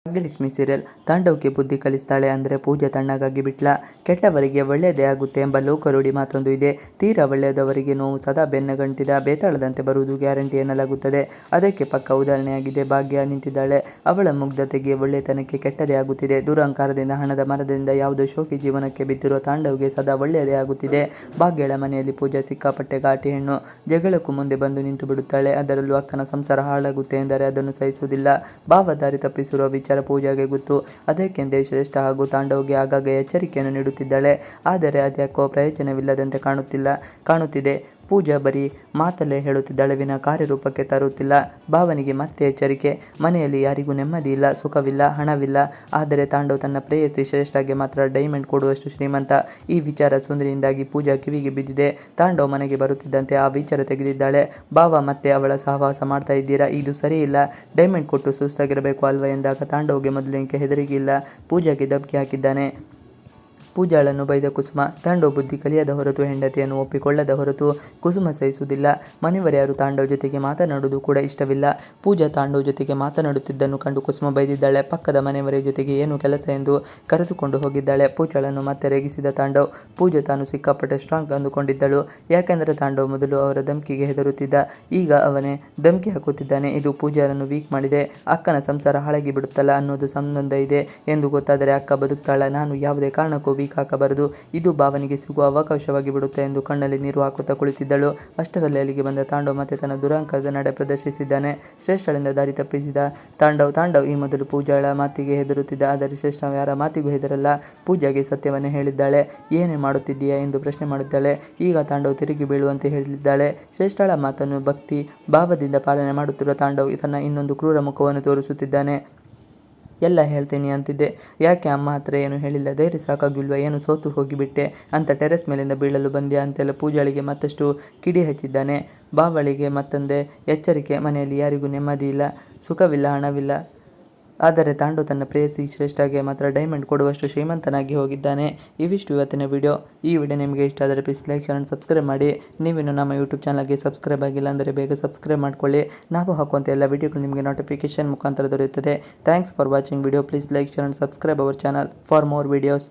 Bhagyalakshmi serial. ತಾಂಡವ್ಗೆ ಬುದ್ಧಿ ಕಲಿಸ್ತಾಳೆ ಅಂದರೆ ಪೂಜಾ ತಣ್ಣಗಾಗಿ ಬಿಟ್ಲಾ? ಕೆಟ್ಟವರಿಗೆ ಒಳ್ಳೆಯದೇ ಆಗುತ್ತೆ ಎಂಬ ಲೋಕರೂಢಿ ಮಾತೊಂದು ಇದೆ. ತೀರಾ ಒಳ್ಳೆಯದವರಿಗೆ ನೋವು ಸದಾ ಬೆನ್ನಗಂಟಿದ ಬೇತಾಳದಂತೆ ಬರುವುದು ಗ್ಯಾರಂಟಿ ಎನ್ನಲಾಗುತ್ತದೆ. ಅದಕ್ಕೆ ಪಕ್ಕ ಉದಾಹರಣೆಯಾಗಿದೆ ಭಾಗ್ಯ ನಿಂತಿದ್ದಾಳೆ. ಅವಳ ಮುಗ್ಧತೆಗೆ, ಒಳ್ಳೆತನಕ್ಕೆ ಕೆಟ್ಟದೇ ಆಗುತ್ತಿದೆ. ದುರಹಂಕಾರದಿಂದ, ಹಣದ ಮರದಿಂದ ಯಾವುದೋ ಶೋಕಿ ಜೀವನಕ್ಕೆ ಬಿದ್ದಿರೋ ತಾಂಡವ್ಗೆ ಸದಾ ಒಳ್ಳೆಯದೇ ಆಗುತ್ತಿದೆ. ಭಾಗ್ಯಳ ಮನೆಯಲ್ಲಿ ಪೂಜಾ ಸಿಕ್ಕಾಪಟ್ಟೆ ಘಾಟಿ ಹೆಣ್ಣು. ಜಗಳಕ್ಕೂ ಮುಂದೆ ಬಂದು ನಿಂತು ಬಿಡುತ್ತಾಳೆ. ಅದರಲ್ಲೂ ಅಕ್ಕನ ಸಂಸಾರ ಹಾಳಾಗುತ್ತೆ ಎಂದರೆ ಅದನ್ನು ಸಹಿಸುವುದಿಲ್ಲ. ಭಾವ ದಾರಿ ತಪ್ಪಿಸಿರುವ ವಿಚಾರ ಪೂಜಾಗೆ ಗೊತ್ತು. ಅದಕ್ಕೆಂದೇ ಶ್ರೇಷ್ಠ ಹಾಗೂ ತಾಂಡವ್ಗೆ ಆಗಾಗ ಎಚ್ಚರಿಕೆಯನ್ನು ನೀಡುತ್ತಿದ್ದಾಳೆ. ಆದರೆ ಅದ್ಯಾಕೋ ಪ್ರಯೋಜನವಿಲ್ಲದಂತೆ ಕಾಣುತ್ತಿದೆ. ಪೂಜಾ ಬರೀ ಮಾತಲ್ಲೇ ಹೇಳುತ್ತಿದ್ದಾಳೆ ವಿನ ಕಾರ್ಯರೂಪಕ್ಕೆ ತರುತ್ತಿಲ್ಲ. ಭಾವನಿಗೆ ಮತ್ತೆ ಎಚ್ಚರಿಕೆ. ಮನೆಯಲ್ಲಿ ಯಾರಿಗೂ ನೆಮ್ಮದಿ ಇಲ್ಲ, ಸುಖವಿಲ್ಲ, ಹಣವಿಲ್ಲ. ಆದರೆ ತಾಂಡವ್ ತನ್ನ ಪ್ರೇಯಸಿ ಶ್ರೇಷ್ಠಗೆ ಮಾತ್ರ ಡೈಮಂಡ್ ಕೊಡುವಷ್ಟು ಶ್ರೀಮಂತ. ಈ ವಿಚಾರ ಸುಂದರಿಯಿಂದಾಗಿ ಪೂಜಾ ಕಿವಿಗೆ ಬಿದ್ದಿದೆ. ತಾಂಡವ್ ಮನೆಗೆ ಬರುತ್ತಿದ್ದಂತೆ ಆ ವಿಚಾರ ತೆಗೆದಿದ್ದಾಳೆ. ಭಾವ ಮತ್ತೆ ಅವಳ ಸಹವಾಸ ಮಾಡ್ತಾ ಇದ್ದೀರಾ? ಇದು ಸರಿಯಿಲ್ಲ. ಡೈಮಂಡ್ ಕೊಟ್ಟು ಸುಸ್ತಾಗಿರಬೇಕು ಅಲ್ವಾ ಎಂದಾಗ ತಾಂಡವ್ಗೆ ಮೊದಲಿನಕ್ಕೆ ಹೆದರಿಕೆ ಇಲ್ಲ. ಪೂಜಾಗೆ ಧಮಕಿ ಹಾಕಿದ್ದಾನೆ. ಪೂಜಾಳನ್ನು ಬೈದ ಕುಸುಮ. ತಾಂಡವ್ ಬುದ್ಧಿ ಕಲಿಯದ ಹೊರತು, ಹೆಂಡತಿಯನ್ನು ಒಪ್ಪಿಕೊಳ್ಳದ ಹೊರತು ಕುಸುಮ ಸಹಿಸುವುದಿಲ್ಲ. ಮನೆಯವರ್ಯಾರು ತಾಂಡವ್ ಜೊತೆಗೆ ಮಾತನಾಡುವುದು ಕೂಡ ಇಷ್ಟವಿಲ್ಲ. ಪೂಜಾ ತಾಂಡವ್ ಜೊತೆಗೆ ಮಾತನಾಡುತ್ತಿದ್ದನ್ನು ಕಂಡು ಕುಸುಮ ಬೈದಿದ್ದಾಳೆ. ಪಕ್ಕದ ಮನೆಯವರ ಜೊತೆಗೆ ಏನು ಕೆಲಸ ಎಂದು ಕರೆದುಕೊಂಡು ಹೋಗಿದ್ದಾಳೆ. ಪೂಜಾಳನ್ನು ಮತ್ತೆ ರೇಗಿಸಿದ ತಾಂಡವ್. ಪೂಜಾ ತಾನು ಸಿಕ್ಕಾಪಟ್ಟೆ ಸ್ಟ್ರಾಂಗ್ ಅಂದುಕೊಂಡಿದ್ದಳು. ಯಾಕೆಂದರೆ ತಾಂಡವ್ ಮೊದಲು ಅವರ ಧಮಕಿಗೆ ಹೆದರುತ್ತಿದ್ದ. ಈಗ ಅವನೇ ಧಮಕಿ ಹಾಕುತ್ತಿದ್ದಾನೆ. ಇದು ಪೂಜಾಳನ್ನು ವೀಕ್ ಮಾಡಿದೆ. ಅಕ್ಕನ ಸಂಸಾರ ಹಾಳಾಗಿ ಬಿಡುತ್ತಲ್ಲ ಅನ್ನೋದು ಸಂಬಂಧ ಇದೆ ಎಂದು ಗೊತ್ತಾದರೆ ಅಕ್ಕ ಬದುಕ್ತಾಳ. ನಾನು ಯಾವುದೇ ಕಾರಣಕ್ಕೂ ವೀಕ್ ಹಾಕಬಾರದು. ಇದು ಭಾವನಿಗೆ ಸಿಗುವ ಅವಕಾಶವಾಗಿ ಬಿಡುತ್ತೆ ಎಂದು ಕಣ್ಣಲ್ಲಿ ನೀರು ಹಾಕುತ್ತಾ ಕುಳಿತಿದ್ದಳು. ಅಷ್ಟರಲ್ಲಿ ಅಲ್ಲಿಗೆ ಬಂದ ತಾಂಡವ್ ಮತ್ತೆ ತನ್ನ ದುರಹಂಕಾರದ ನಡೆ ಪ್ರದರ್ಶಿಸಿದ್ದಾನೆ. ಶ್ರೇಷ್ಠಳಿಂದ ದಾರಿ ತಪ್ಪಿಸಿದ ತಾಂಡವ್ ಈ ಮೊದಲು ಪೂಜಾಳ ಮಾತಿಗೆ ಹೆದರುತ್ತಿದ್ದ. ಆದರೆ ಶ್ರೇಷ್ಠ ಯಾರ ಮಾತಿಗೂ ಹೆದರಲ್ಲ. ಪೂಜಾಗೆ ಸತ್ಯವನ್ನೇ ಹೇಳಿದ್ದಾಳೆ. ಏನೇ ಮಾಡುತ್ತಿದ್ದೀಯಾ ಎಂದು ಪ್ರಶ್ನೆ ಮಾಡುತ್ತಾಳೆ. ಈಗ ತಾಂಡವ್ ತಿರುಗಿ ಬೀಳುವಂತೆ ಹೇಳಿದ್ದಾಳೆ. ಶ್ರೇಷ್ಠಳ ಮಾತನ್ನು ಭಕ್ತಿ ಭಾವದಿಂದ ಪಾಲನೆ ಮಾಡುತ್ತಿರುವ ತಾಂಡವ್ ತನ್ನ ಇನ್ನೊಂದು ಕ್ರೂರ ಮುಖವನ್ನು ತೋರಿಸುತ್ತಿದ್ದಾನೆ. ಎಲ್ಲ ಹೇಳ್ತೀನಿ ಅಂತಿದ್ದೆ, ಯಾಕೆ ಅಮ್ಮ ಹತ್ರ ಏನು ಹೇಳಿಲ್ಲ? ಧೈರ್ಯ ಸಾಕಾಗಿಲ್ವಾ? ಏನು ಸೋತು ಹೋಗಿಬಿಟ್ಟೆ ಅಂತ ಟೆರೆಸ್ ಮೇಲಿಂದ ಬೀಳಲು ಬಂದ್ಯಾ ಅಂತೆಲ್ಲ ಪೂಜಾಳಿಗೆ ಮತ್ತಷ್ಟು ಕಿಡಿ ಹಚ್ಚಿದ್ದಾನೆ. ಭಾವಳಿಗೆ ಮತ್ತೊಂದೇ ಎಚ್ಚರಿಕೆ. ಮನೆಯಲ್ಲಿ ಯಾರಿಗೂ ನೆಮ್ಮದಿ ಇಲ್ಲ, ಸುಖವಿಲ್ಲ, ಹಣವಿಲ್ಲ. ಆದರೆ ತಾಂಡವ್ ತನ್ನ ಪ್ರೇಯಸಿ ಶ್ರೇಷ್ಠಗೆ ಮಾತ್ರ ಡೈಮಂಡ್ ಕೊಡುವಷ್ಟು ಶ್ರೀಮಂತನಾಗಿ ಹೋಗಿದ್ದಾನೆ. ಇವಿಷ್ಟು ಇವತ್ತಿನ ವಿಡಿಯೋ. ಈ ವಿಡಿಯೋ ನಿಮಗೆ ಇಷ್ಟ ಆದರೆ please like, share and subscribe ಮಾಡಿ. ನೀವಿನ್ನು ನಮ್ಮ ಯೂಟ್ಯೂಬ್ ಚಾನಲ್ಗೆ ಸಬ್ಸ್ಕ್ರೈಬ್ ಆಗಿಲ್ಲ ಅಂದರೆ ಬೇಗ ಸಬ್ಸ್ಕ್ರೈಬ್ ಮಾಡ್ಕೊಳ್ಳಿ. ನಾವು ಹಾಕುವಂಥ ಎಲ್ಲ ವಿಡಿಯೋಗಳು ನಿಮಗೆ ನೋಟಿಫಿಕೇಶನ್ ಮುಖಾಂತರ ದೊರೆಯುತ್ತದೆ. Thanks for watching video. Please like, share and subscribe our channel for more videos.